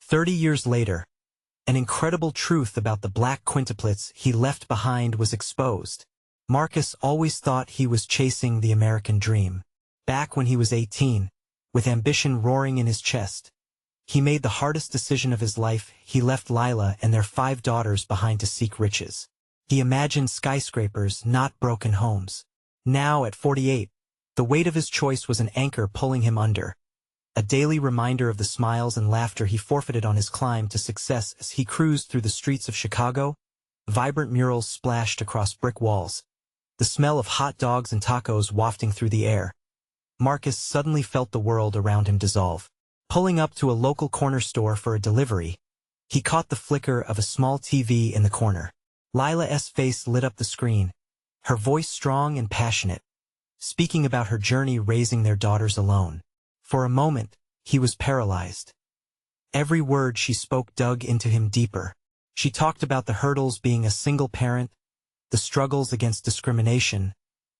30 years later, an incredible truth about the black quintuplets he left behind was exposed. Marcus always thought he was chasing the American dream. Back when he was 18, with ambition roaring in his chest, he made the hardest decision of his life. He left Lila and their 5 daughters behind to seek riches. He imagined skyscrapers, not broken homes. Now, at 48, the weight of his choice was an anchor pulling him under, a daily reminder of the smiles and laughter he forfeited on his climb to success. As he cruised through the streets of Chicago, vibrant murals splashed across brick walls, the smell of hot dogs and tacos wafting through the air. Marcus suddenly felt the world around him dissolve. Pulling up to a local corner store for a delivery, he caught the flicker of a small TV in the corner. Lila's face lit up the screen, her voice strong and passionate, speaking about her journey raising their daughters alone. For a moment, he was paralyzed. Every word she spoke dug into him deeper. She talked about the hurdles being a single parent, the struggles against discrimination,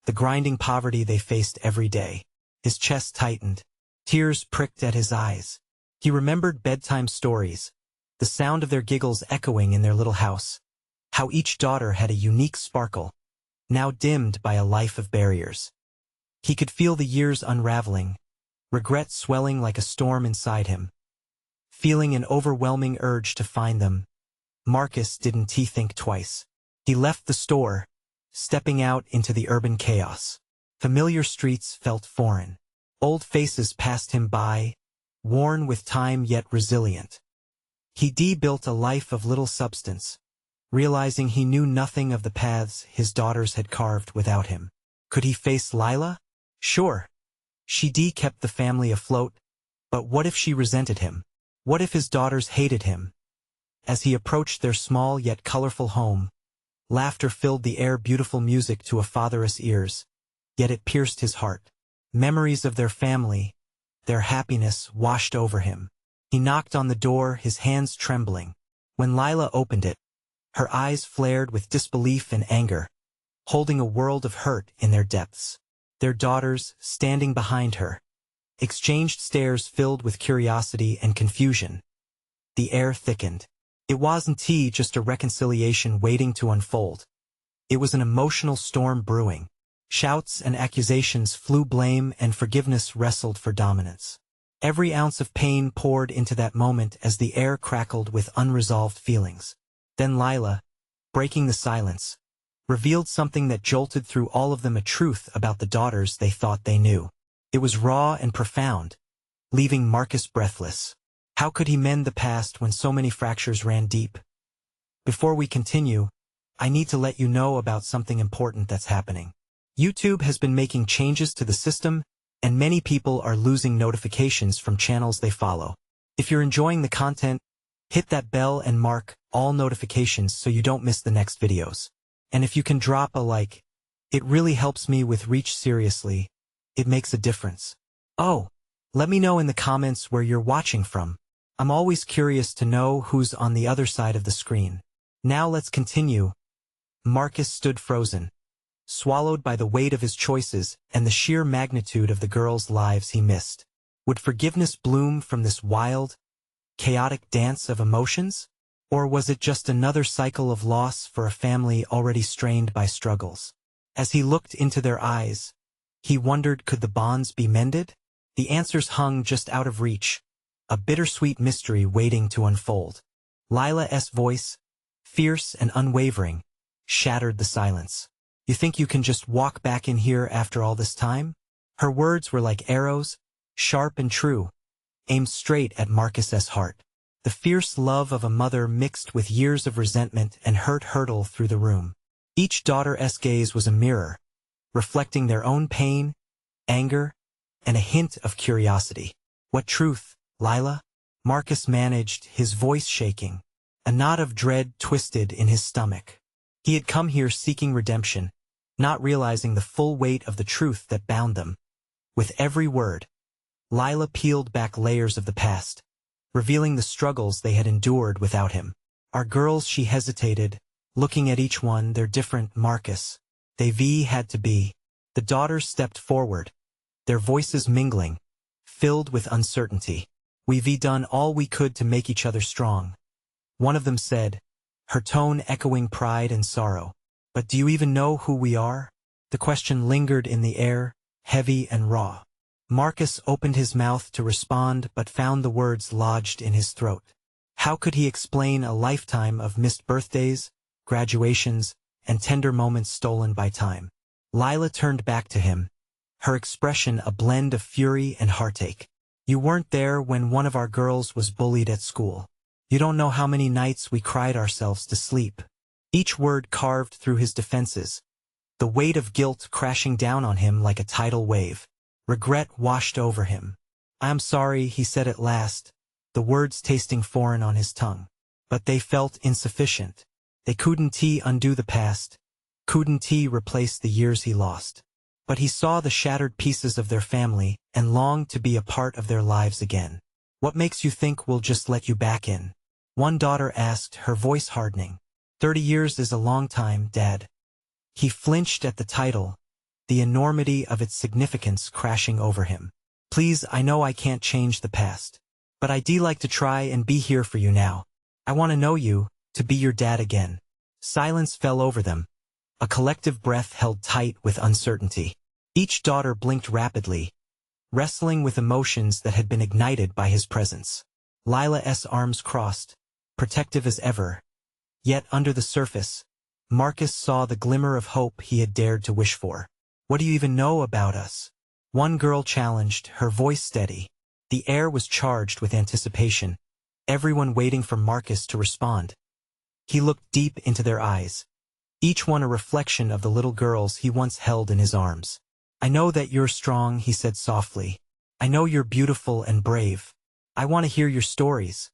the grinding poverty they faced every day. His chest tightened. Tears pricked at his eyes. He remembered bedtime stories, the sound of their giggles echoing in their little house, how each daughter had a unique sparkle, now dimmed by a life of barriers. He could feel the years unraveling, regret swelling like a storm inside him. Feeling an overwhelming urge to find them, Marcus didn't think twice. He left the store, stepping out into the urban chaos. Familiar streets felt foreign. Old faces passed him by, worn with time yet resilient. He built a life of little substance, realizing he knew nothing of the paths his daughters had carved without him. Could he face Lila? Sure. She kept the family afloat, but what if she resented him? What if his daughters hated him? As he approached their small yet colorful home, laughter filled the air, beautiful music to a father's ears, yet it pierced his heart. Memories of their family, their happiness washed over him. He knocked on the door, his hands trembling. When Lila opened it, her eyes flared with disbelief and anger, holding a world of hurt in their depths. Their daughters, standing behind her, exchanged stares filled with curiosity and confusion. The air thickened. It wasn't just a reconciliation waiting to unfold. It was an emotional storm brewing. Shouts and accusations flew, blame and forgiveness wrestled for dominance. Every ounce of pain poured into that moment as the air crackled with unresolved feelings. Then Lila, breaking the silence, revealed something that jolted through all of them, a truth about the daughters they thought they knew. It was raw and profound, leaving Marcus breathless. How could he mend the past when so many fractures ran deep? Before we continue, I need to let you know about something important that's happening. YouTube has been making changes to the system, and many people are losing notifications from channels they follow. If you're enjoying the content, hit that bell and mark all notifications so you don't miss the next videos. And if you can drop a like, it really helps me with reach. Seriously, it makes a difference. Oh, let me know in the comments where you're watching from. I'm always curious to know who's on the other side of the screen. Now let's continue. Marcus stood frozen, swallowed by the weight of his choices and the sheer magnitude of the girls' lives he missed. Would forgiveness bloom from this wild, chaotic dance of emotions? Or was it just another cycle of loss for a family already strained by struggles? As he looked into their eyes, he wondered, could the bonds be mended? The answers hung just out of reach, a bittersweet mystery waiting to unfold. Lila's voice, fierce and unwavering, shattered the silence. You think you can just walk back in here after all this time? Her words were like arrows, sharp and true, aimed straight at Marcus's heart. The fierce love of a mother mixed with years of resentment and hurt hurtled through the room. Each daughter's gaze was a mirror, reflecting their own pain, anger, and a hint of curiosity. What truth, Lila? Marcus managed, his voice shaking. A knot of dread twisted in his stomach. He had come here seeking redemption, not realizing the full weight of the truth that bound them. With every word, Lila peeled back layers of the past, revealing the struggles they had endured without him. Our girls, she hesitated, looking at each one, they're different, Marcus. They had to be. The daughters stepped forward, their voices mingling, filled with uncertainty. We've done all we could to make each other strong. One of them said, her tone echoing pride and sorrow. But do you even know who we are? The question lingered in the air, heavy and raw. Marcus opened his mouth to respond but found the words lodged in his throat. How could he explain a lifetime of missed birthdays, graduations, and tender moments stolen by time? Lila turned back to him, her expression a blend of fury and heartache. You weren't there when one of our girls was bullied at school. You don't know how many nights we cried ourselves to sleep. Each word carved through his defenses, the weight of guilt crashing down on him like a tidal wave. Regret washed over him. I'm sorry, he said at last, the words tasting foreign on his tongue. But they felt insufficient. They couldn't undo the past, couldn't replace the years he lost. But he saw the shattered pieces of their family and longed to be a part of their lives again. What makes you think we'll just let you back in? One daughter asked, her voice hardening. 30 years is a long time, Dad. He flinched at the title, the enormity of its significance crashing over him. Please, I know I can't change the past. But I'd like to try and be here for you now. I want to know you, to be your dad again. Silence fell over them. A collective breath held tight with uncertainty. Each daughter blinked rapidly, wrestling with emotions that had been ignited by his presence. Lila's arms crossed, protective as ever. Yet under the surface, Marcus saw the glimmer of hope he had dared to wish for. What do you even know about us? One girl challenged, her voice steady. The air was charged with anticipation, everyone waiting for Marcus to respond. He looked deep into their eyes, each one a reflection of the little girls he once held in his arms. I know that you're strong, he said softly. I know you're beautiful and brave. I want to hear your stories,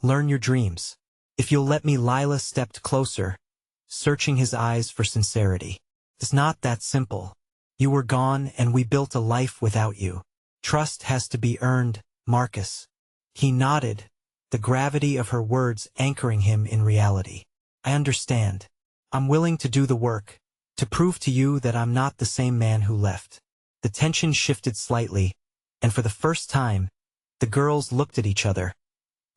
learn your dreams. If you'll let me. Lila stepped closer, searching his eyes for sincerity. It's not that simple. You were gone and we built a life without you. Trust has to be earned, Marcus. He nodded, the gravity of her words anchoring him in reality. I understand. I'm willing to do the work, to prove to you that I'm not the same man who left. The tension shifted slightly, and for the first time, the girls looked at each other.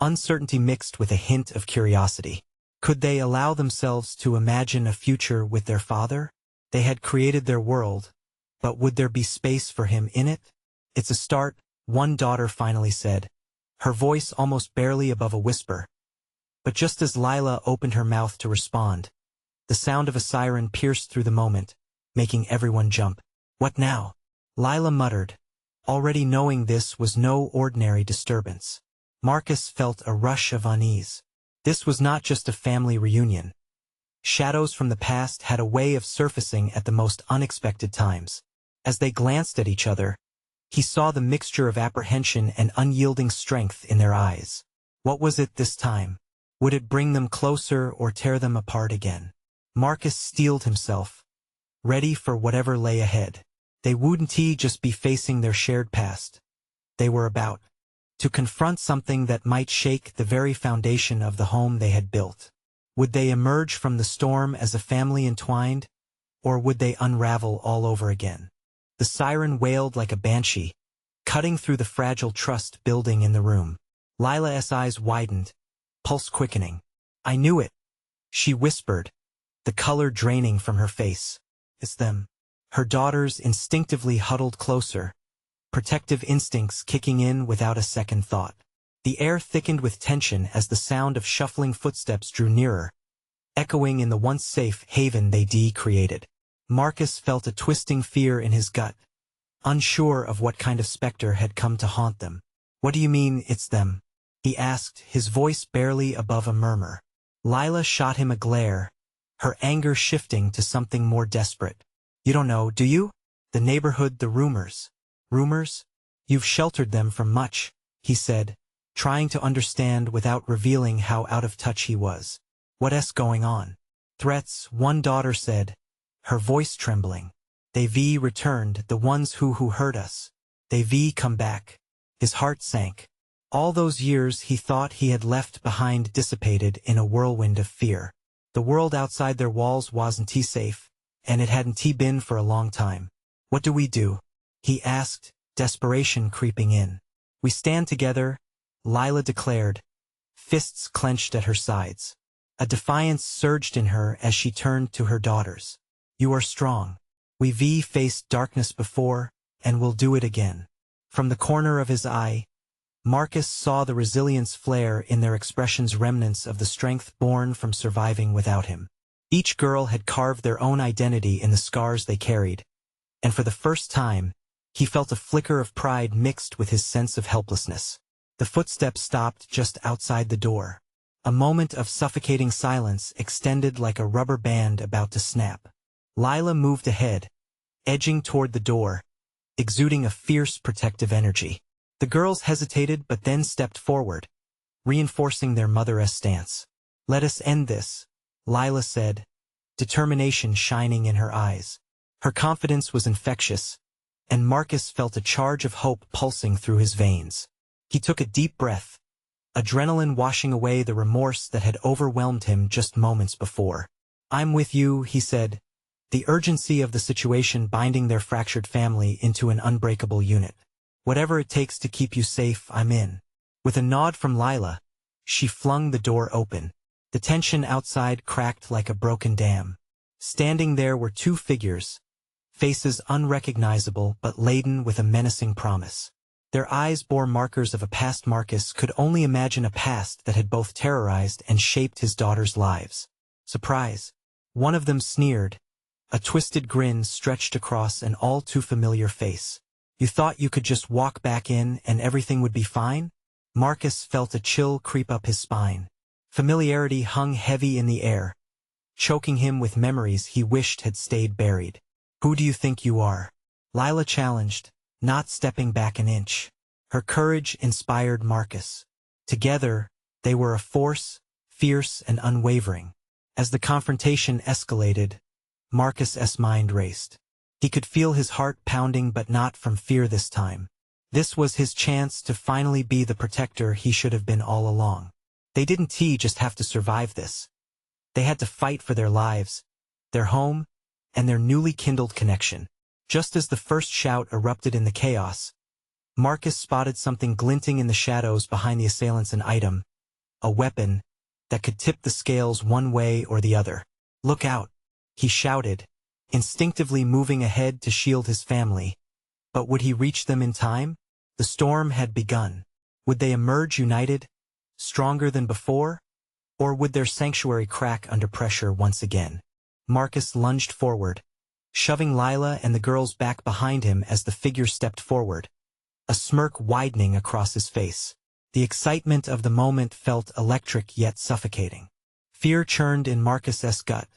Uncertainty mixed with a hint of curiosity. Could they allow themselves to imagine a future with their father? They had created their world, but would there be space for him in it? It's a start, one daughter finally said, her voice almost barely above a whisper. But just as Lila opened her mouth to respond, the sound of a siren pierced through the moment, making everyone jump. What now? Lila muttered, already knowing this was no ordinary disturbance. Marcus felt a rush of unease. This was not just a family reunion. Shadows from the past had a way of surfacing at the most unexpected times. As they glanced at each other, he saw the mixture of apprehension and unyielding strength in their eyes. What was it this time? Would it bring them closer or tear them apart again? Marcus steeled himself, ready for whatever lay ahead. They wouldn't just be facing their shared past. They were about to confront something that might shake the very foundation of the home they had built. Would they emerge from the storm as a family entwined, or would they unravel all over again? The siren wailed like a banshee, cutting through the fragile trust building in the room. Lila's eyes widened, pulse quickening. I knew it, she whispered, the color draining from her face. It's them. Her daughters instinctively huddled closer, protective instincts kicking in without a second thought. The air thickened with tension as the sound of shuffling footsteps drew nearer, echoing in the once safe haven they created. Marcus felt a twisting fear in his gut, unsure of what kind of specter had come to haunt them. What do you mean, it's them? He asked, his voice barely above a murmur. Lila shot him a glare, her anger shifting to something more desperate. You don't know, do you? The neighborhood, the rumors. Rumors? You've sheltered them from much, he said, trying to understand without revealing how out of touch he was. What's going on? Threats, one daughter said, her voice trembling. They've returned, the ones who hurt us. They've come back. His heart sank. All those years he thought he had left behind dissipated in a whirlwind of fear. The world outside their walls wasn't safe, and it hadn't been for a long time. What do we do? He asked, desperation creeping in. We stand together, Lila declared, fists clenched at her sides. A defiance surged in her as she turned to her daughters. You are strong. We've faced darkness before, and we'll do it again. From the corner of his eye, Marcus saw the resilience flare in their expressions, remnants of the strength born from surviving without him. Each girl had carved their own identity in the scars they carried, and for the first time, he felt a flicker of pride mixed with his sense of helplessness. The footsteps stopped just outside the door. A moment of suffocating silence extended like a rubber band about to snap. Lila moved ahead, edging toward the door, exuding a fierce protective energy. The girls hesitated but then stepped forward, reinforcing their mother-esque stance. Let us end this, Lila said, determination shining in her eyes. Her confidence was infectious, and Marcus felt a charge of hope pulsing through his veins. He took a deep breath, adrenaline washing away the remorse that had overwhelmed him just moments before. I'm with you, he said, the urgency of the situation binding their fractured family into an unbreakable unit. Whatever it takes to keep you safe, I'm in. With a nod from Lila, she flung the door open. The tension outside cracked like a broken dam. Standing there were two figures, faces unrecognizable but laden with a menacing promise. Their eyes bore markers of a past Marcus could only imagine, a past that had both terrorized and shaped his daughters' lives. Surprise. One of them sneered, a twisted grin stretched across an all-too-familiar face. You thought you could just walk back in and everything would be fine? Marcus felt a chill creep up his spine. Familiarity hung heavy in the air, choking him with memories he wished had stayed buried. Who do you think you are? Lila challenged, not stepping back an inch. Her courage inspired Marcus. Together, they were a force, fierce and unwavering. As the confrontation escalated, Marcus's mind raced. He could feel his heart pounding, but not from fear this time. This was his chance to finally be the protector he should have been all along. They didn't just have to survive this. They had to fight for their lives, their home, and their newly kindled connection. Just as the first shout erupted in the chaos, Marcus spotted something glinting in the shadows behind the assailants, an item, a weapon, that could tip the scales one way or the other. Look out, he shouted, instinctively moving ahead to shield his family. But would he reach them in time? The storm had begun. Would they emerge united, stronger than before? Or would their sanctuary crack under pressure once again? Marcus lunged forward, shoving Lila and the girls back behind him as the figure stepped forward, a smirk widening across his face. The excitement of the moment felt electric yet suffocating. Fear churned in Marcus's gut,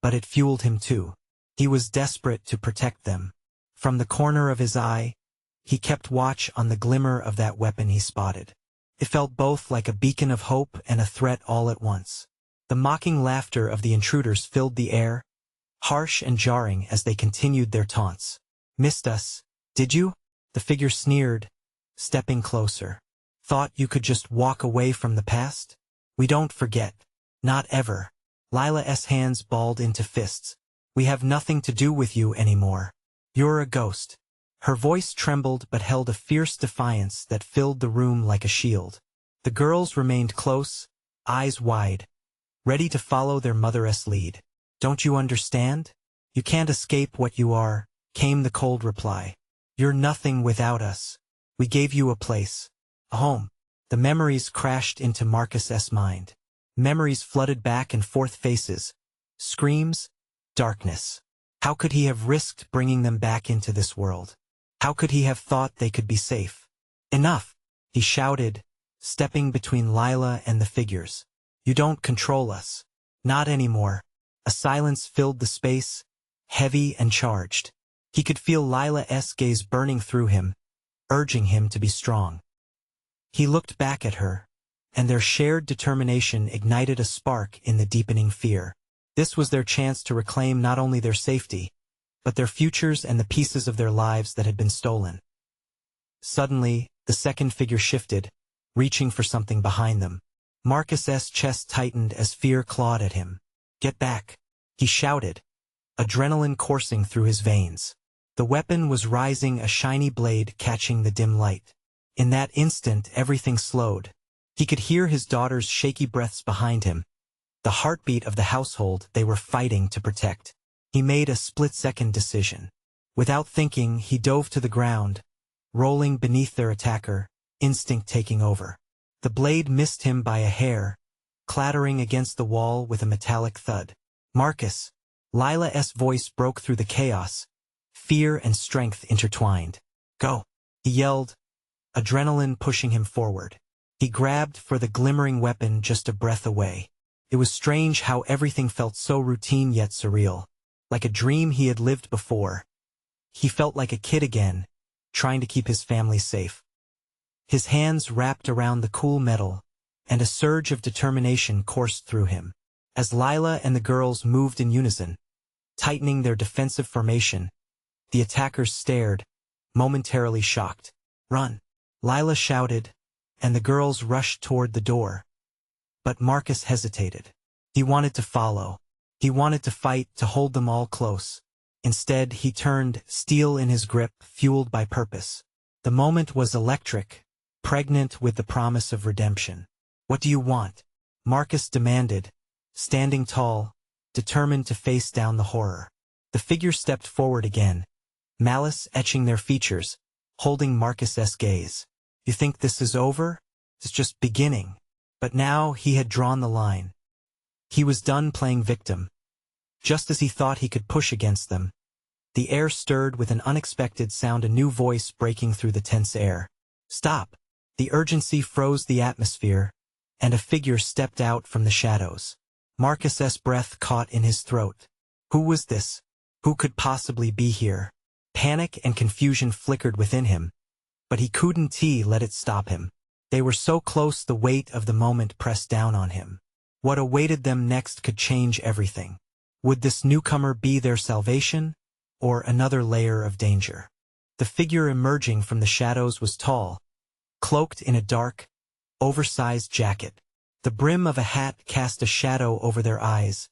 but it fueled him too. He was desperate to protect them. From the corner of his eye, he kept watch on the glimmer of that weapon he spotted. It felt both like a beacon of hope and a threat all at once. The mocking laughter of the intruders filled the air, harsh and jarring as they continued their taunts. Missed us, did you? The figure sneered, stepping closer. Thought you could just walk away from the past? We don't forget. Not ever. Lila's hands balled into fists. We have nothing to do with you anymore. You're a ghost. Her voice trembled but held a fierce defiance that filled the room like a shield. The girls remained close, eyes wide, ready to follow their mother's lead. Don't you understand? You can't escape what you are, came the cold reply. You're nothing without us. We gave you a place, a home. The memories crashed into Marcus's mind. Memories flooded back and forth, faces, screams, darkness. How could he have risked bringing them back into this world? How could he have thought they could be safe? Enough, he shouted, stepping between Lila and the figures. You don't control us. Not anymore. A silence filled the space, heavy and charged. He could feel Lila's gaze burning through him, urging him to be strong. He looked back at her, and their shared determination ignited a spark in the deepening fear. This was their chance to reclaim not only their safety, but their futures and the pieces of their lives that had been stolen. Suddenly, the second figure shifted, reaching for something behind them. Marcus's chest tightened as fear clawed at him. Get back, he shouted, adrenaline coursing through his veins. The weapon was rising, a shiny blade catching the dim light. In that instant, everything slowed. He could hear his daughter's shaky breaths behind him, the heartbeat of the household they were fighting to protect. He made a split-second decision. Without thinking, he dove to the ground, rolling beneath their attacker, instinct taking over. The blade missed him by a hair, clattering against the wall with a metallic thud. Marcus! Lila's voice broke through the chaos, fear and strength intertwined. Go! He yelled, adrenaline pushing him forward. He grabbed for the glimmering weapon just a breath away. It was strange how everything felt so routine yet surreal, like a dream he had lived before. He felt like a kid again, trying to keep his family safe. His hands wrapped around the cool metal, and a surge of determination coursed through him. As Lila and the girls moved in unison, tightening their defensive formation, the attackers stared, momentarily shocked. Run! Lila shouted, and the girls rushed toward the door. But Marcus hesitated. He wanted to follow. He wanted to fight, to hold them all close. Instead, he turned, steel in his grip, fueled by purpose. The moment was electric, pregnant with the promise of redemption. What do you want? Marcus demanded, standing tall, determined to face down the horror. The figure stepped forward again, malice etching their features, holding Marcus's gaze. You think this is over? It's just beginning. But now he had drawn the line. He was done playing victim. Just as he thought he could push against them, the air stirred with an unexpected sound, a new voice breaking through the tense air. Stop! The urgency froze the atmosphere, and a figure stepped out from the shadows. Marcus's breath caught in his throat. Who was this? Who could possibly be here? Panic and confusion flickered within him, but he couldn't let it stop him. They were so close, the weight of the moment pressed down on him. What awaited them next could change everything. Would this newcomer be their salvation, or another layer of danger? The figure emerging from the shadows was tall, cloaked in a dark, oversized jacket. The brim of a hat cast a shadow over their eyes,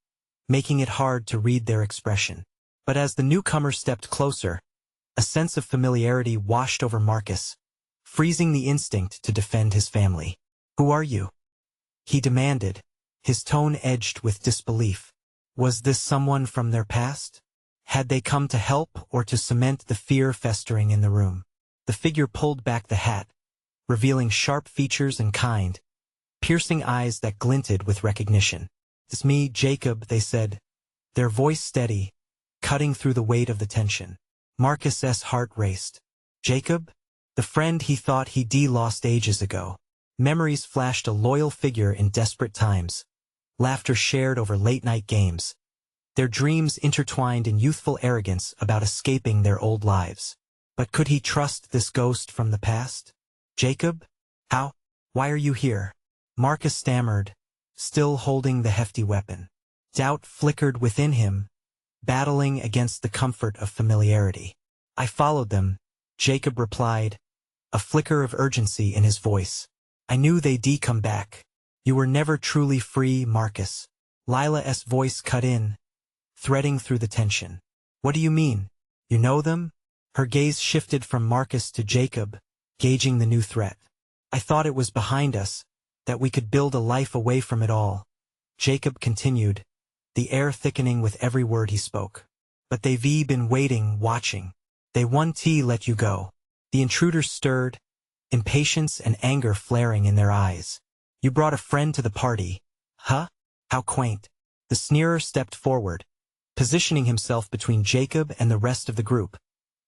making it hard to read their expression. But as the newcomer stepped closer, a sense of familiarity washed over Marcus, freezing the instinct to defend his family. Who are you? He demanded, his tone edged with disbelief. Was this someone from their past? Had they come to help or to cement the fear festering in the room? The figure pulled back the hat, revealing sharp features and kind, piercing eyes that glinted with recognition. It's me, Jacob, they said, their voice steady, cutting through the weight of the tension. Marcus's heart raced. Jacob? The friend he thought he'd lost ages ago. Memories flashed, a loyal figure in desperate times. Laughter shared over late-night games. Their dreams intertwined in youthful arrogance about escaping their old lives. But could he trust this ghost from the past? Jacob? How? Why are you here? Marcus stammered, still holding the hefty weapon. Doubt flickered within him, battling against the comfort of familiarity. I followed them, Jacob replied, a flicker of urgency in his voice. I knew they'd come back. You were never truly free, Marcus. Lila's voice cut in, threading through the tension. What do you mean? You know them? Her gaze shifted from Marcus to Jacob, gauging the new threat. I thought it was behind us, that we could build a life away from it all. Jacob continued, the air thickening with every word he spoke. But they've been waiting, watching. They won't let you go. The intruders stirred, impatience and anger flaring in their eyes. You brought a friend to the party. Huh? How quaint. The sneerer stepped forward, positioning himself between Jacob and the rest of the group,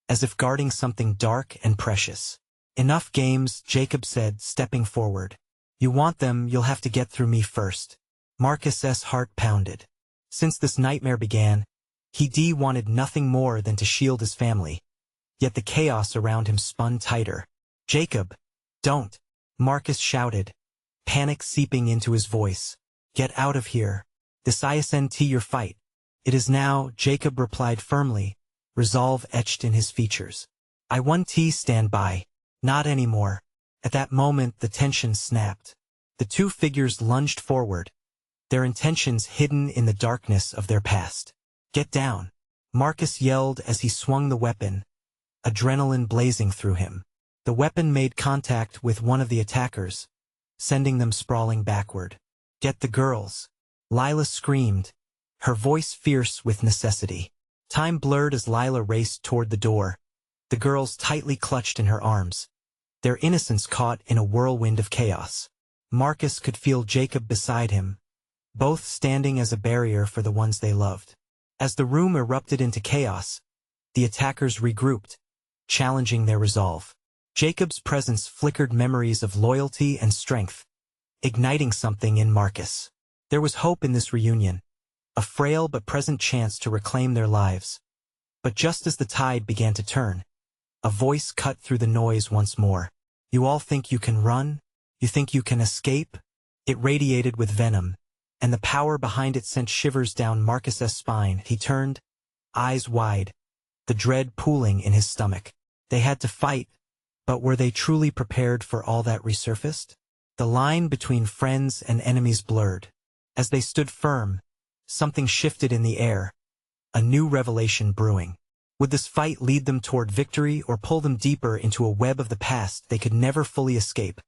as if guarding something dark and precious. Enough games, Jacob said, stepping forward. You want them, you'll have to get through me first. Marcus's heart pounded. Since this nightmare began, he wanted nothing more than to shield his family. Yet the chaos around him spun tighter. Jacob! Don't! Marcus shouted, panic seeping into his voice. Get out of here. This isn't your fight. It is now, Jacob replied firmly, resolve etched in his features. I won't stand by. Not anymore. At that moment the tension snapped. The two figures lunged forward, their intentions hidden in the darkness of their past. Get down! Marcus yelled as he swung the weapon, adrenaline blazing through him. The weapon made contact with one of the attackers, sending them sprawling backward. "Get the girls!" Lila screamed, her voice fierce with necessity. Time blurred as Lila raced toward the door, the girls tightly clutched in her arms, their innocence caught in a whirlwind of chaos. Marcus could feel Jacob beside him, both standing as a barrier for the ones they loved. As the room erupted into chaos, the attackers regrouped, challenging their resolve. Jacob's presence flickered memories of loyalty and strength, igniting something in Marcus. There was hope in this reunion, a frail but present chance to reclaim their lives. But just as the tide began to turn, a voice cut through the noise once more. "You all think you can run? You think you can escape?" It radiated with venom, and the power behind it sent shivers down Marcus's spine. He turned, eyes wide, the dread pooling in his stomach. They had to fight, but were they truly prepared for all that resurfaced? The line between friends and enemies blurred. As they stood firm, something shifted in the air, a new revelation brewing. Would this fight lead them toward victory or pull them deeper into a web of the past they could never fully escape?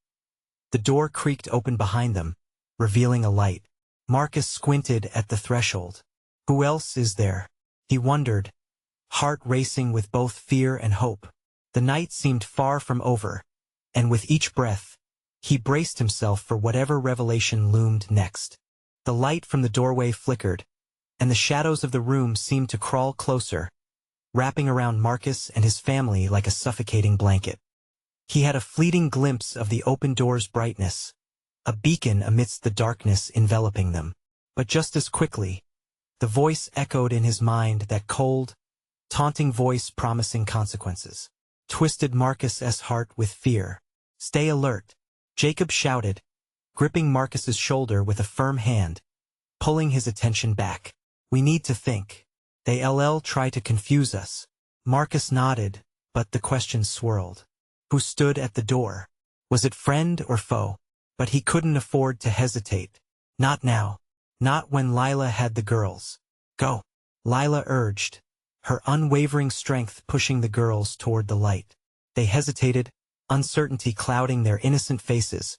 The door creaked open behind them, revealing a light. Marcus squinted at the threshold. Who else is there? He wondered, heart racing with both fear and hope. The night seemed far from over, and with each breath, he braced himself for whatever revelation loomed next. The light from the doorway flickered, and the shadows of the room seemed to crawl closer, wrapping around Marcus and his family like a suffocating blanket. He had a fleeting glimpse of the open door's brightness, a beacon amidst the darkness enveloping them. But just as quickly, the voice echoed in his mind, that cold, taunting voice promising consequences. Twisted Marcus's heart with fear. "Stay alert," Jacob shouted, gripping Marcus's shoulder with a firm hand, pulling his attention back. "We need to think. They'll try to confuse us." Marcus nodded, but the question swirled. Who stood at the door? Was it friend or foe? But he couldn't afford to hesitate. Not now. Not when Lila had the girls. "Go," Lila urged, her unwavering strength pushing the girls toward the light. They hesitated, uncertainty clouding their innocent faces,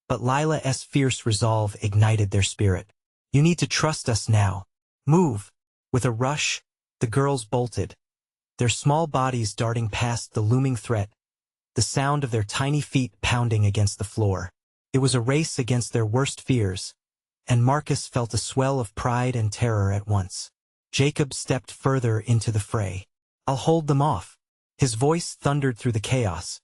but Lila's fierce resolve ignited their spirit. "You need to trust us now. Move." With a rush, the girls bolted, their small bodies darting past the looming threat, the sound of their tiny feet pounding against the floor. It was a race against their worst fears, and Marcus felt a swell of pride and terror at once. Jacob stepped further into the fray. "I'll hold them off." His voice thundered through the chaos,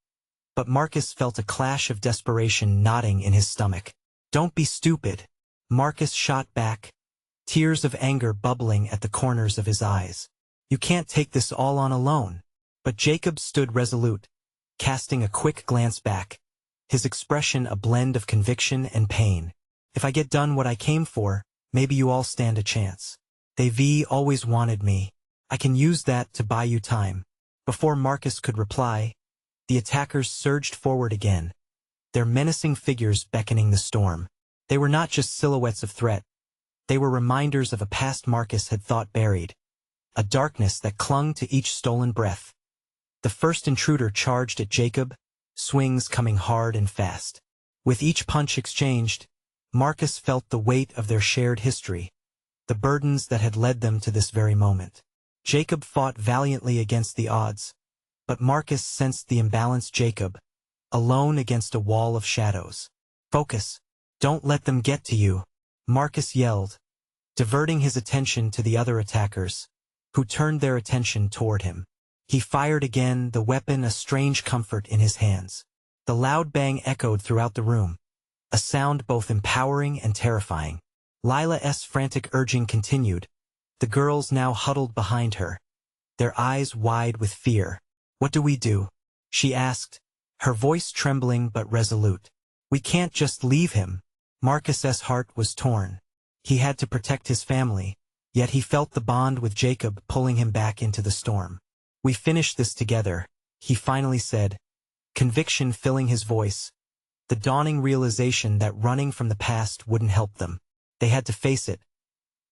but Marcus felt a clash of desperation knotting in his stomach. "Don't be stupid," Marcus shot back, tears of anger bubbling at the corners of his eyes. "You can't take this all on alone." But Jacob stood resolute, casting a quick glance back, his expression a blend of conviction and pain. "If I get done what I came for, maybe you all stand a chance. They've always wanted me. I can use that to buy you time." Before Marcus could reply, the attackers surged forward again, their menacing figures beckoning the storm. They were not just silhouettes of threat. They were reminders of a past Marcus had thought buried, a darkness that clung to each stolen breath. The first intruder charged at Jacob, swings coming hard and fast. With each punch exchanged, Marcus felt the weight of their shared history, the burdens that had led them to this very moment. Jacob fought valiantly against the odds, but Marcus sensed the imbalanced Jacob, alone against a wall of shadows. "Focus. Don't let them get to you," Marcus yelled, diverting his attention to the other attackers, who turned their attention toward him. He fired again, the weapon a strange comfort in his hands. The loud bang echoed throughout the room, a sound both empowering and terrifying. Lila's frantic urging continued, the girls now huddled behind her, their eyes wide with fear. "What do we do?" she asked, her voice trembling but resolute. "We can't just leave him." Marcus's heart was torn. He had to protect his family, yet he felt the bond with Jacob pulling him back into the storm. "We finish this together," he finally said, conviction filling his voice, the dawning realization that running from the past wouldn't help them. They had to face it.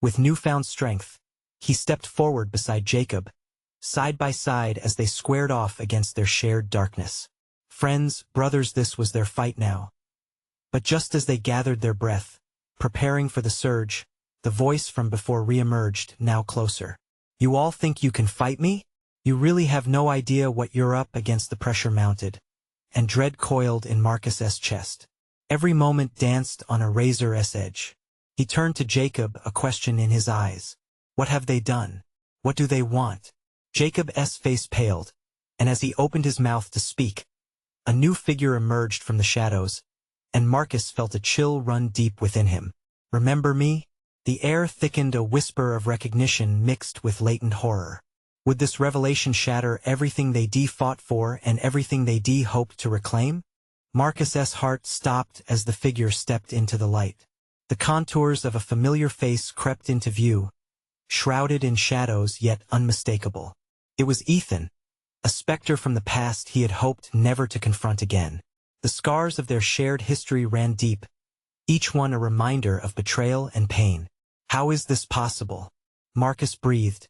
With newfound strength, he stepped forward beside Jacob, side by side as they squared off against their shared darkness. Friends, brothers, this was their fight now. But just as they gathered their breath, preparing for the surge, the voice from before re-emerged, now closer. You all think you can fight me? You really have no idea what you're up against. The pressure mounted, and dread coiled in Marcus's chest. Every moment danced on a razor's edge. He turned to Jacob, a question in his eyes. What have they done? What do they want? Jacob's face paled, and as he opened his mouth to speak, a new figure emerged from the shadows, and Marcus felt a chill run deep within him. Remember me? The air thickened, a whisper of recognition mixed with latent horror. Would this revelation shatter everything they fought for and everything they hoped to reclaim? Marcus's heart stopped as the figure stepped into the light. The contours of a familiar face crept into view, shrouded in shadows yet unmistakable. It was Ethan, a specter from the past he had hoped never to confront again. The scars of their shared history ran deep, each one a reminder of betrayal and pain. How is this possible? Marcus breathed,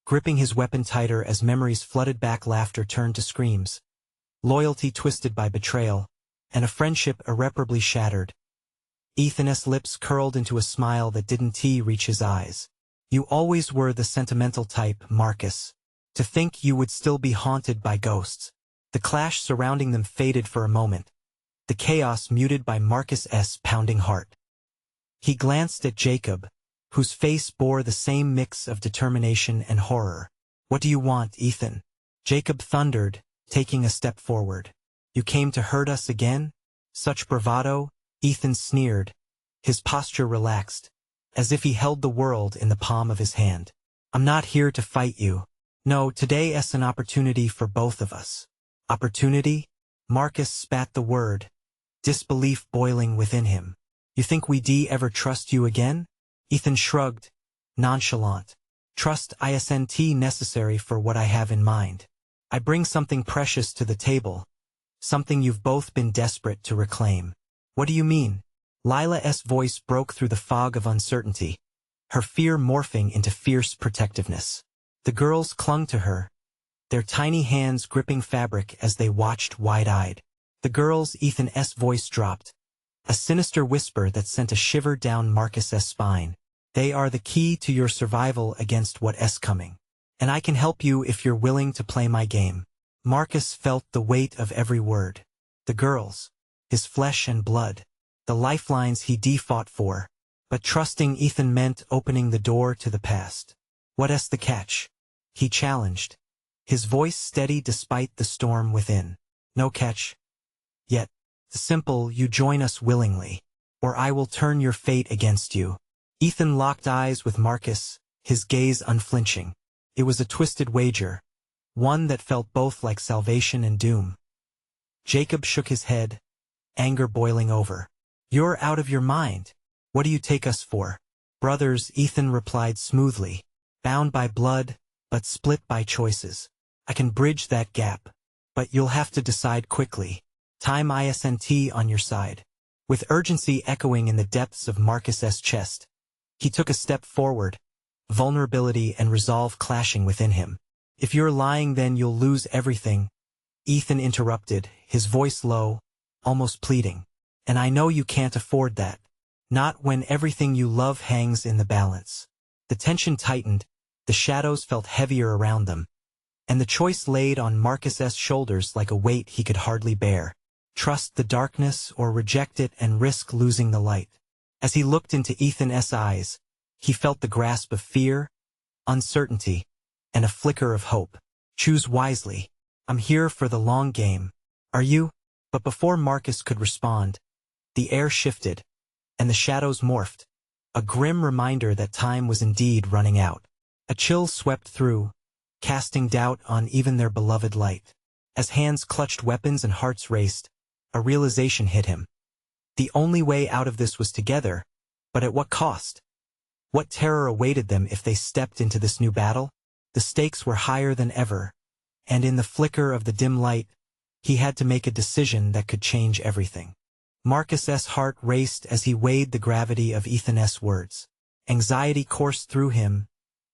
gripping his weapon tighter as memories flooded back. Laughter turned to screams, loyalty twisted by betrayal, and a friendship irreparably shattered. Ethan's lips curled into a smile that didn't reach his eyes. You always were the sentimental type, Marcus. To think you would still be haunted by ghosts. The clash surrounding them faded for a moment, the chaos muted by Marcus's pounding heart. He glanced at Jacob, whose face bore the same mix of determination and horror. What do you want, Ethan? Jacob thundered, taking a step forward. You came to hurt us again? Such bravado? Ethan sneered, his posture relaxed, as if he held the world in the palm of his hand. I'm not here to fight you. No, today's an opportunity for both of us. Opportunity? Marcus spat the word, disbelief boiling within him. You think we'd ever trust you again? Ethan shrugged, nonchalant. Trust isn't necessary for what I have in mind. I bring something precious to the table, something you've both been desperate to reclaim. What do you mean? Lila's voice broke through the fog of uncertainty, her fear morphing into fierce protectiveness. The girls clung to her, their tiny hands gripping fabric as they watched wide-eyed. The girls, Ethan's voice dropped, a sinister whisper that sent a shiver down Marcus's spine. They are the key to your survival against what's coming. And I can help you if you're willing to play my game. Marcus felt the weight of every word. The girls, his flesh and blood, the lifelines he fought for. But trusting Ethan meant opening the door to the past. What's the catch? He challenged, his voice steady despite the storm within. No catch. Yet, the simple, you join us willingly, or I will turn your fate against you. Ethan locked eyes with Marcus, his gaze unflinching. It was a twisted wager, one that felt both like salvation and doom. Jacob shook his head, anger boiling over. You're out of your mind. What do you take us for? Brothers, Ethan replied smoothly, bound by blood, but split by choices. I can bridge that gap, but you'll have to decide quickly. Time isn't on your side. With urgency echoing in the depths of Marcus's chest, he took a step forward, vulnerability and resolve clashing within him. If you're lying, then you'll lose everything. Ethan interrupted, his voice low, almost pleading. And I know you can't afford that. Not when everything you love hangs in the balance. The tension tightened, the shadows felt heavier around them, and the choice laid on Marcus's shoulders like a weight he could hardly bear. Trust the darkness or reject it and risk losing the light. As he looked into Ethan's eyes, he felt the grasp of fear, uncertainty, and a flicker of hope. Choose wisely. I'm here for the long game. Are you? But before Marcus could respond, the air shifted, and the shadows morphed, a grim reminder that time was indeed running out. A chill swept through, casting doubt on even their beloved light. As hands clutched weapons and hearts raced, a realization hit him. The only way out of this was together, but at what cost? What terror awaited them if they stepped into this new battle? The stakes were higher than ever, and in the flicker of the dim light, he had to make a decision that could change everything. Marcus's heart raced as he weighed the gravity of Ethan's words. Anxiety coursed through him,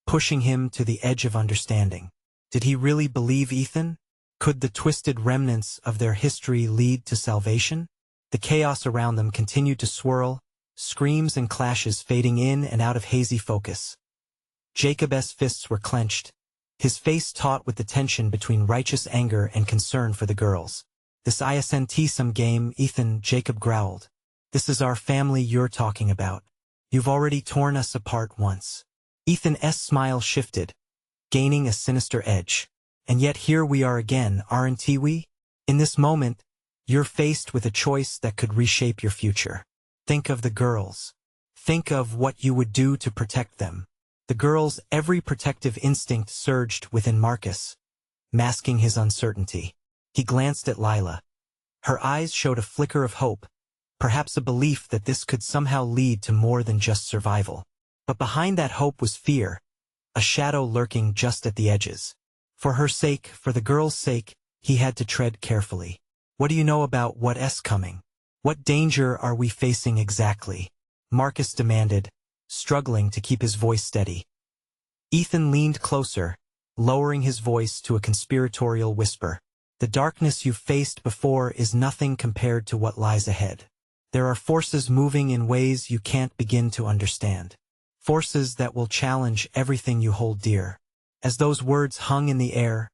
pushing him to the edge of understanding. Did he really believe Ethan? Could the twisted remnants of their history lead to salvation? The chaos around them continued to swirl, screams and clashes fading in and out of hazy focus. Jacob's fists were clenched, his face taut with the tension between righteous anger and concern for the girls. "This isn't some game, Ethan," Jacob growled. "This is our family you're talking about. You've already torn us apart once." Ethan's smile shifted, gaining a sinister edge. "And yet here we are again, aren't we? In this moment, you're faced with a choice that could reshape your future. Think of the girls. Think of what you would do to protect them." The girls' every protective instinct surged within Marcus, masking his uncertainty. He glanced at Lila. Her eyes showed a flicker of hope, perhaps a belief that this could somehow lead to more than just survival. But behind that hope was fear, a shadow lurking just at the edges. For her sake, for the girls' sake, he had to tread carefully. "What do you know about what's coming? What danger are we facing exactly?" Marcus demanded, struggling to keep his voice steady. Ethan leaned closer, lowering his voice to a conspiratorial whisper. "The darkness you've faced before is nothing compared to what lies ahead. There are forces moving in ways you can't begin to understand. Forces that will challenge everything you hold dear." As those words hung in the air,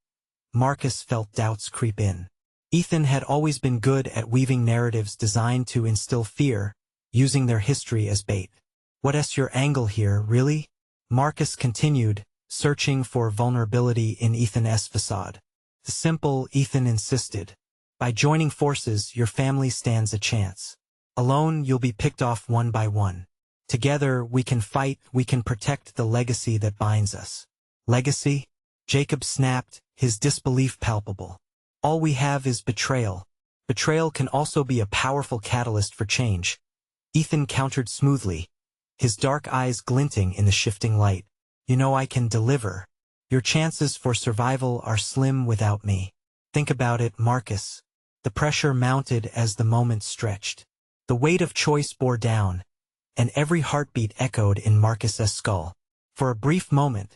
Marcus felt doubts creep in. Ethan had always been good at weaving narratives designed to instill fear, using their history as bait. "What's your angle here, really?" Marcus continued, searching for vulnerability in Ethan's facade. "The simple," Ethan insisted. "By joining forces, your family stands a chance. Alone, you'll be picked off one by one. Together, we can fight, we can protect the legacy that binds us." "Legacy?" Jacob snapped, his disbelief palpable. "All we have is betrayal. Betrayal can also be a powerful catalyst for change." Ethan countered smoothly, his dark eyes glinting in the shifting light. "You know I can deliver. Your chances for survival are slim without me. Think about it, Marcus." The pressure mounted as the moment stretched. The weight of choice bore down, and every heartbeat echoed in Marcus's skull. For a brief moment,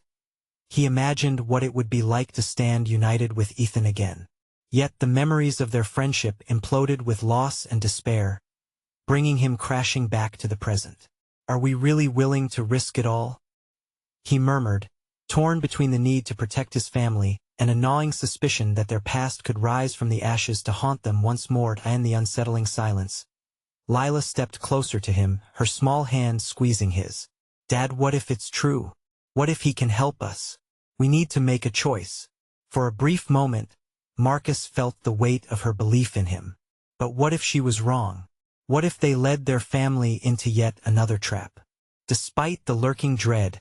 he imagined what it would be like to stand united with Ethan again. Yet the memories of their friendship imploded with loss and despair, bringing him crashing back to the present. "Are we really willing to risk it all?" he murmured, torn between the need to protect his family and a gnawing suspicion that their past could rise from the ashes to haunt them once more in the unsettling silence. Lila stepped closer to him, her small hand squeezing his. "Dad, what if it's true? What if he can help us? We need to make a choice." For a brief moment, Marcus felt the weight of her belief in him. But what if she was wrong? What if they led their family into yet another trap? Despite the lurking dread,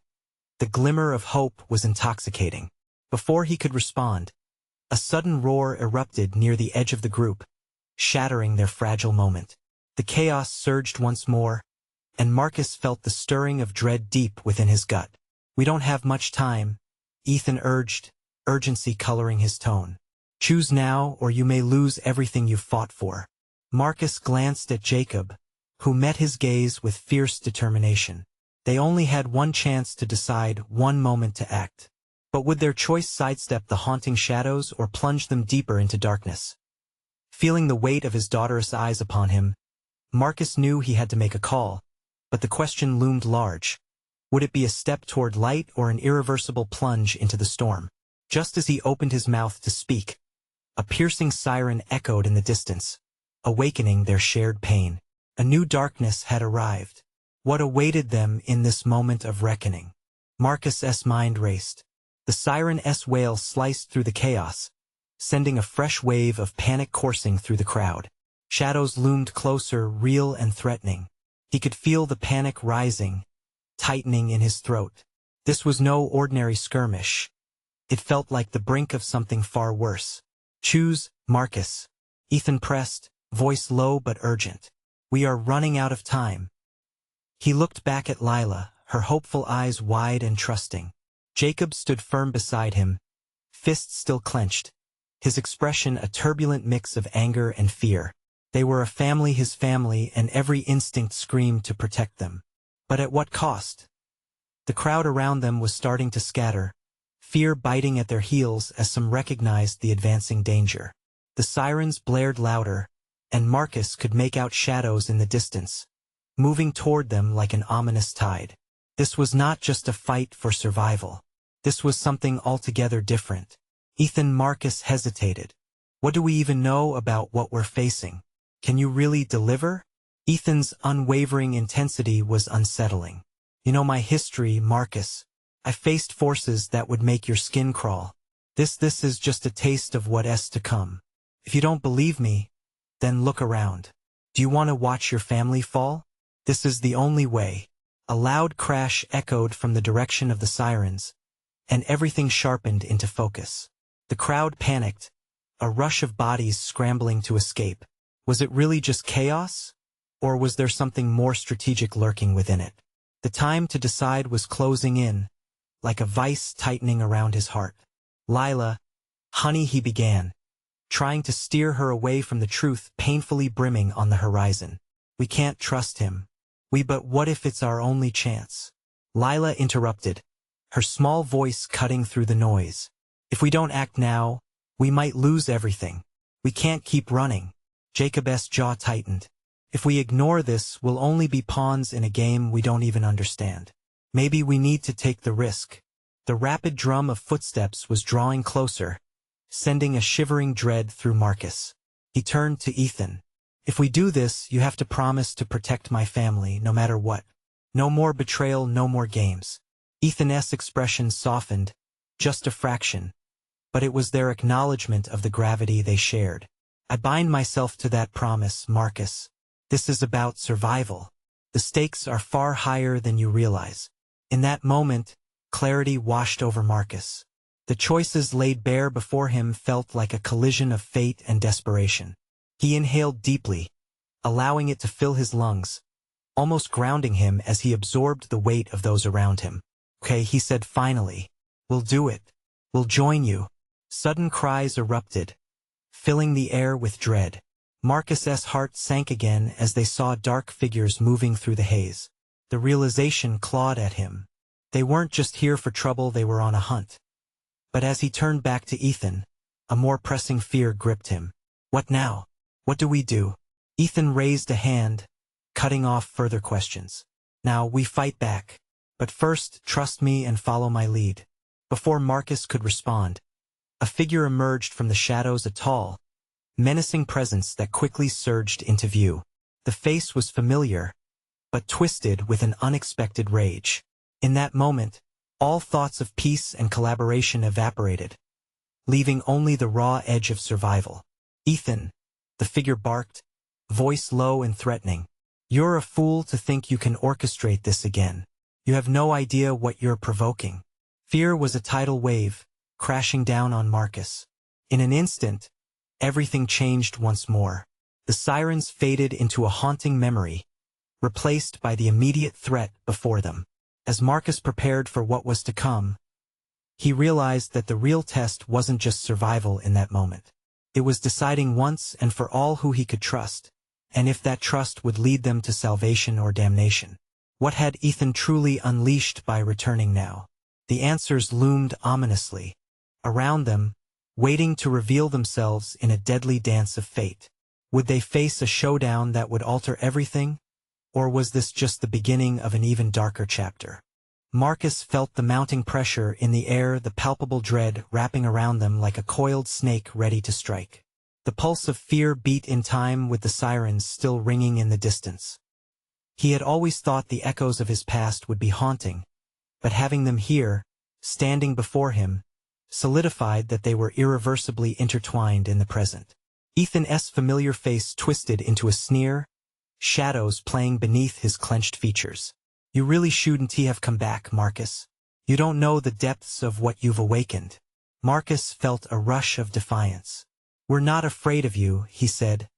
the glimmer of hope was intoxicating. Before he could respond, a sudden roar erupted near the edge of the group, shattering their fragile moment. The chaos surged once more, and Marcus felt the stirring of dread deep within his gut. "We don't have much time," Ethan urged, urgency coloring his tone. "Choose now, or you may lose everything you've fought for." Marcus glanced at Jacob, who met his gaze with fierce determination. They only had one chance to decide, one moment to act. But would their choice sidestep the haunting shadows or plunge them deeper into darkness? Feeling the weight of his daughter's eyes upon him, Marcus knew he had to make a call, but the question loomed large. Would it be a step toward light or an irreversible plunge into the storm? Just as he opened his mouth to speak, a piercing siren echoed in the distance, awakening their shared pain. A new darkness had arrived. What awaited them in this moment of reckoning? Marcus's mind raced. The siren's wail sliced through the chaos, sending a fresh wave of panic coursing through the crowd. Shadows loomed closer, real and threatening. He could feel the panic rising, tightening in his throat. This was no ordinary skirmish. It felt like the brink of something far worse. "Choose, Marcus," Ethan pressed, voice low but urgent. "We are running out of time." He looked back at Lila, her hopeful eyes wide and trusting. Jacob stood firm beside him, fists still clenched, his expression a turbulent mix of anger and fear. They were a family, his family, and every instinct screamed to protect them. But at what cost? The crowd around them was starting to scatter, fear biting at their heels as some recognized the advancing danger. The sirens blared louder, and Marcus could make out shadows in the distance, moving toward them like an ominous tide. This was not just a fight for survival. This was something altogether different. Marcus hesitated. What do we even know about what we're facing? Can you really deliver? Ethan's unwavering intensity was unsettling. You know my history, Marcus. I faced forces that would make your skin crawl. This is just a taste of what is to come. If you don't believe me, then look around. Do you want to watch your family fall? This is the only way. A loud crash echoed from the direction of the sirens, and everything sharpened into focus. The crowd panicked, a rush of bodies scrambling to escape. Was it really just chaos? Or was there something more strategic lurking within it? The time to decide was closing in, like a vice tightening around his heart. Lila, honey, he began, trying to steer her away from the truth painfully brimming on the horizon. We can't trust him. But what if it's our only chance? Lila interrupted, her small voice cutting through the noise. If we don't act now, we might lose everything. We can't keep running. Jacob's jaw tightened. If we ignore this, we'll only be pawns in a game we don't even understand. Maybe we need to take the risk. The rapid drum of footsteps was drawing closer, sending a shivering dread through Marcus. He turned to Ethan. If we do this, you have to promise to protect my family, no matter what. No more betrayal, no more games. Ethan's expression softened, just a fraction, but it was their acknowledgement of the gravity they shared. I bind myself to that promise, Marcus. This is about survival. The stakes are far higher than you realize. In that moment, clarity washed over Marcus. The choices laid bare before him felt like a collision of fate and desperation. He inhaled deeply, allowing it to fill his lungs, almost grounding him as he absorbed the weight of those around him. Okay, he said finally. We'll do it. We'll join you. Sudden cries erupted, filling the air with dread. Marcus's heart sank again as they saw dark figures moving through the haze. The realization clawed at him. They weren't just here for trouble, they were on a hunt. But as he turned back to Ethan, a more pressing fear gripped him. What now? What do we do? Ethan raised a hand, cutting off further questions. Now, we fight back. But first, trust me and follow my lead. Before Marcus could respond, a figure emerged from the shadows, a tall, menacing presence that quickly surged into view. The face was familiar, but twisted with an unexpected rage. In that moment, all thoughts of peace and collaboration evaporated, leaving only the raw edge of survival. Ethan, the figure barked, voice low and threatening. You're a fool to think you can orchestrate this again. You have no idea what you're provoking. Fear was a tidal wave, crashing down on Marcus. In an instant, everything changed once more. The sirens faded into a haunting memory, replaced by the immediate threat before them. As Marcus prepared for what was to come, he realized that the real test wasn't just survival in that moment. It was deciding once and for all who he could trust, and if that trust would lead them to salvation or damnation. What had Ethan truly unleashed by returning now? The answers loomed ominously around them, waiting to reveal themselves in a deadly dance of fate. Would they face a showdown that would alter everything? Or was this just the beginning of an even darker chapter? Marcus felt the mounting pressure in the air, the palpable dread wrapping around them like a coiled snake ready to strike. The pulse of fear beat in time with the sirens still ringing in the distance. He had always thought the echoes of his past would be haunting, but having them here, standing before him, solidified that they were irreversibly intertwined in the present. Ethan's familiar face twisted into a sneer, shadows playing beneath his clenched features. You really shouldn't have come back, Marcus. You don't know the depths of what you've awakened. Marcus felt a rush of defiance. We're not afraid of you, he said,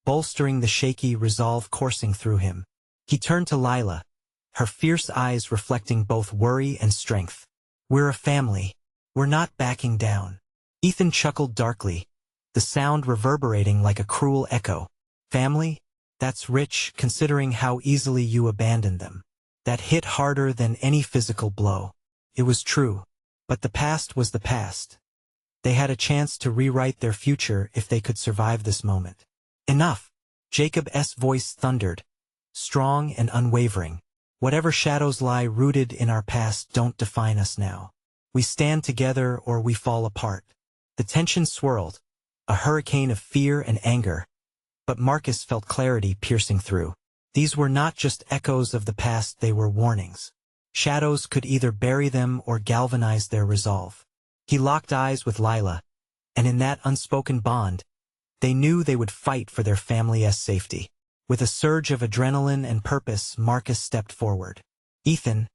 bolstering the shaky resolve coursing through him. He turned to Lila, her fierce eyes reflecting both worry and strength. We're a family. We're not backing down. Ethan chuckled darkly, the sound reverberating like a cruel echo. Family? That's rich, considering how easily you abandoned them. That hit harder than any physical blow. It was true. But the past was the past. They had a chance to rewrite their future if they could survive this moment. Enough! Jacob's voice thundered, strong and unwavering. Whatever shadows lie rooted in our past don't define us now. We stand together or we fall apart. The tension swirled, a hurricane of fear and anger, but Marcus felt clarity piercing through. These were not just echoes of the past, they were warnings. Shadows could either bury them or galvanize their resolve. He locked eyes with Lila, and in that unspoken bond, they knew they would fight for their family's safety. With a surge of adrenaline and purpose, Marcus stepped forward. Ethan,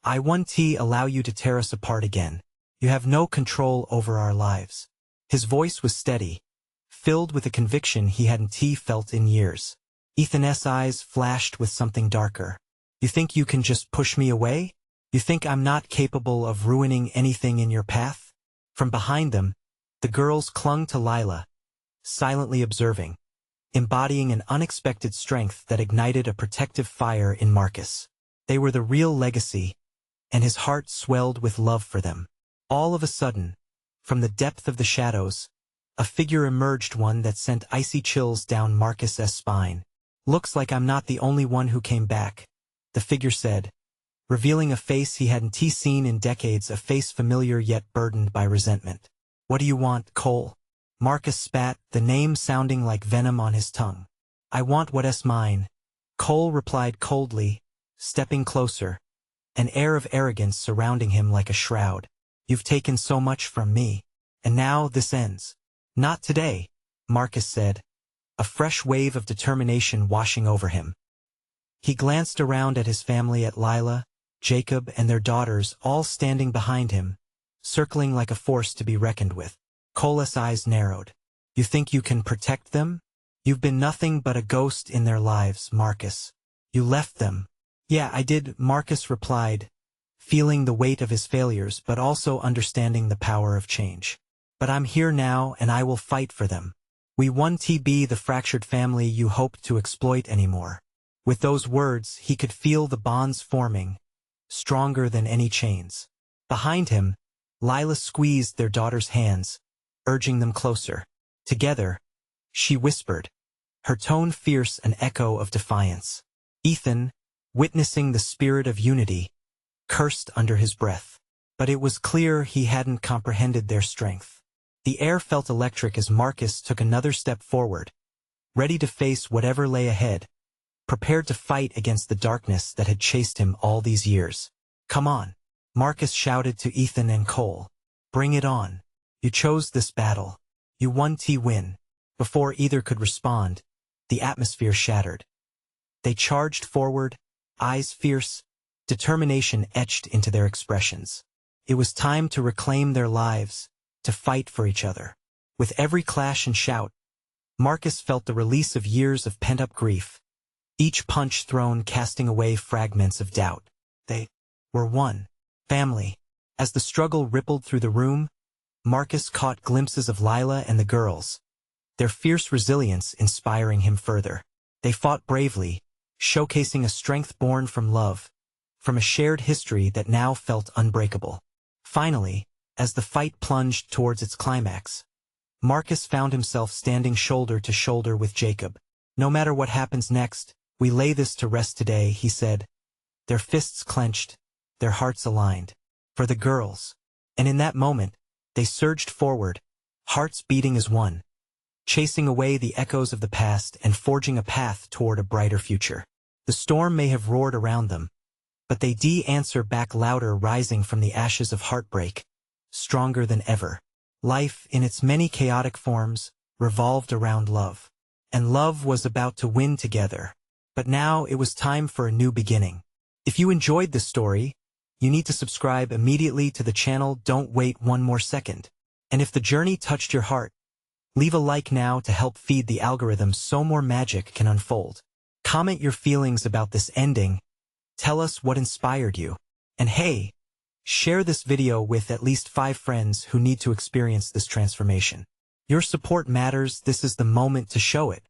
I won't allow you to tear us apart again. You have no control over our lives. His voice was steady, filled with a conviction he hadn't felt in years. Ethan's eyes flashed with something darker. You think you can just push me away? You think I'm not capable of ruining anything in your path? From behind them, the girls clung to Lila, silently observing, embodying an unexpected strength that ignited a protective fire in Marcus. They were the real legacy, and his heart swelled with love for them. All of a sudden, from the depth of the shadows, a figure emerged, one that sent icy chills down Marcus's spine. Looks like I'm not the only one who came back, the figure said, revealing a face he hadn't seen in decades, a face familiar yet burdened by resentment. What do you want, Cole? Marcus spat, the name sounding like venom on his tongue. I want what's mine, Cole replied coldly, stepping closer, an air of arrogance surrounding him like a shroud. You've taken so much from me, and now this ends. Not today, Marcus said, a fresh wave of determination washing over him. He glanced around at his family, at Lila, Jacob, and their daughters, all standing behind him, circling like a force to be reckoned with. Cole's eyes narrowed. You think you can protect them? You've been nothing but a ghost in their lives, Marcus. You left them. Yeah, I did, Marcus replied, feeling the weight of his failures but also understanding the power of change. But I'm here now and I will fight for them. We won't be the fractured family you hoped to exploit anymore. With those words, he could feel the bonds forming, stronger than any chains. Behind him, Lila squeezed their daughter's hands, urging them closer. Together, she whispered, her tone fierce, an echo of defiance. Ethan, witnessing the spirit of unity, cursed under his breath. But it was clear he hadn't comprehended their strength. The air felt electric as Marcus took another step forward, ready to face whatever lay ahead, prepared to fight against the darkness that had chased him all these years. Come on, Marcus shouted to Ethan and Cole. Bring it on. You chose this battle. You won't win. Before either could respond, the atmosphere shattered. They charged forward, eyes fierce, determination etched into their expressions. It was time to reclaim their lives, to fight for each other. With every clash and shout, Marcus felt the release of years of pent-up grief, each punch thrown casting away fragments of doubt. They were one family. As the struggle rippled through the room, Marcus caught glimpses of Lila and the girls, their fierce resilience inspiring him further. They fought bravely, showcasing a strength born from love, from a shared history that now felt unbreakable. Finally, as the fight plunged towards its climax, Marcus found himself standing shoulder to shoulder with Jacob. No matter what happens next, we lay this to rest today, he said, their fists clenched, their hearts aligned. For the girls. And in that moment, they surged forward, hearts beating as one, chasing away the echoes of the past and forging a path toward a brighter future. The storm may have roared around them, but they answer back louder, rising from the ashes of heartbreak, stronger than ever. Life, in its many chaotic forms, revolved around love. And love was about to win together. But now it was time for a new beginning. If you enjoyed this story, you need to subscribe immediately to the channel. Don't wait one more second. And if the journey touched your heart, leave a like now to help feed the algorithm so more magic can unfold. Comment your feelings about this ending. Tell us what inspired you. And hey, share this video with at least 5 friends who need to experience this transformation. Your support matters. This is the moment to show it.